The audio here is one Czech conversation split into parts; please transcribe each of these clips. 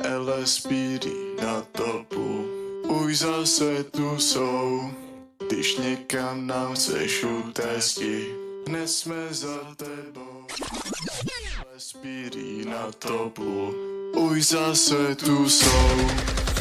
LSPD na topu, už zase tu jsou. Když někam nám chceš utéct, hned jsme za tebou. LSPD na topu, už zase tu jsou.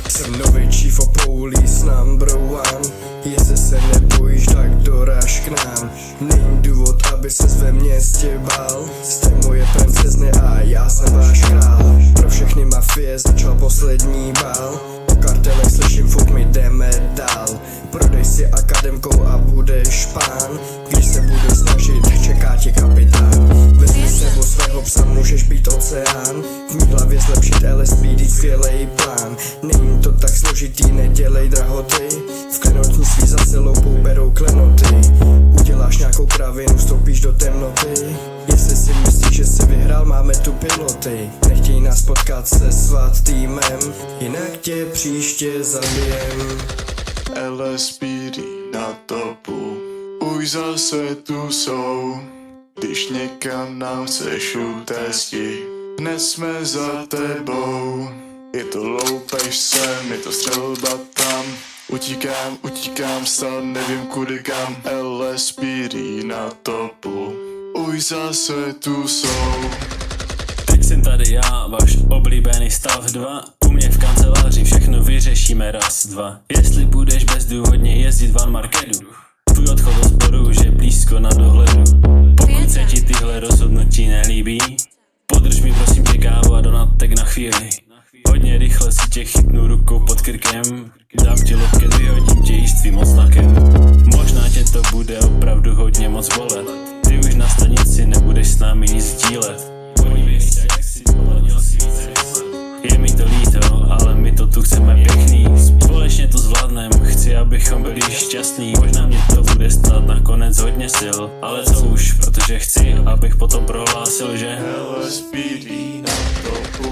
Jsem nový chief of police number one. Jestli se nebojíš, tak doraž k nám. Není důvod, aby ses ve městě bál. Jste moje princezny a já jsem váš král. Pro všechny mafie začal poslední bál. O kartelech slyším, furt my jdeme dál. Prodej si akademkou a budeš pán. Když se budeš snažit, čeká tě kapitán. Vezmi sebou svého psa, můžeš být oceán. V mý hlavě zlepšit LSPD, skvělej plán. Není to tak složitý, nedělej drahoty. V klenotnictví za celou berou klenoty. Uděláš nějakou kravinu, vstoupíš do temnoty. Jestli si myslíš, že jsi vyhrál, máme tu piloty. Nechtěj nás potkat se SWAT týmem, jinak tě příště zabijem. LSPD na topu, už zase tu jsou. Když někam nám chceš utéct, hned jsme za tebou. Je to loupež sem, je to střelba tam. Utíkám, stále nevím kudy kam. LSPD na topu, už zase tu jsou. Teď jsem tady já, váš oblíbený stav 2. U mě v kanceláři všechno vyřešíme raz, dva. Jestli budeš bezdůvodně jezdit van marketu, tvůj odchod do sporu už je blízko na dohledu. Pokud se ti tyhle rozhodnutí nelíbí, podrž mi prosím tě kávu a donatek na chvíli. Hodně rychle si tě chytnu rukou pod krkem, dám ti loket, vyhodím tě jí s tvým odznakem. Možná tě to bude opravdu hodně moc bolet. Ty už na stanici nebudeš s námi nic sdílet. Podívej se, jak si poladil si více rychle. Je mi to líto, ale my to tu chceme pěkný. Společně to zvládnem, chci, abychom byli šťastní. Možná mě to bude stát nakonec hodně sil, ale co už, protože chci, abych potom prohlásil, že LSPD na topu,